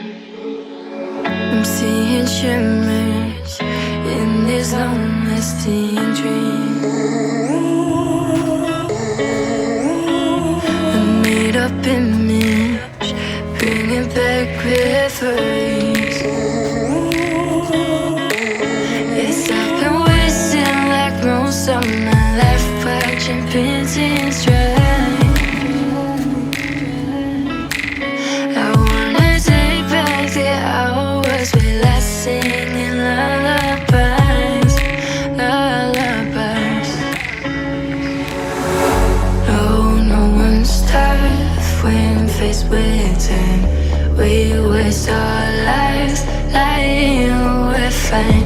I'm seeing shimmers in these long-lasting dreams. A made-up image, bringing back memories. Yes, I've been wasting like most of my life, watching paintings dry. I wanna take back the hours we last singing lullabies, lullabies. Oh, no one's tough when faced with time. We waste our lives lying we're fine.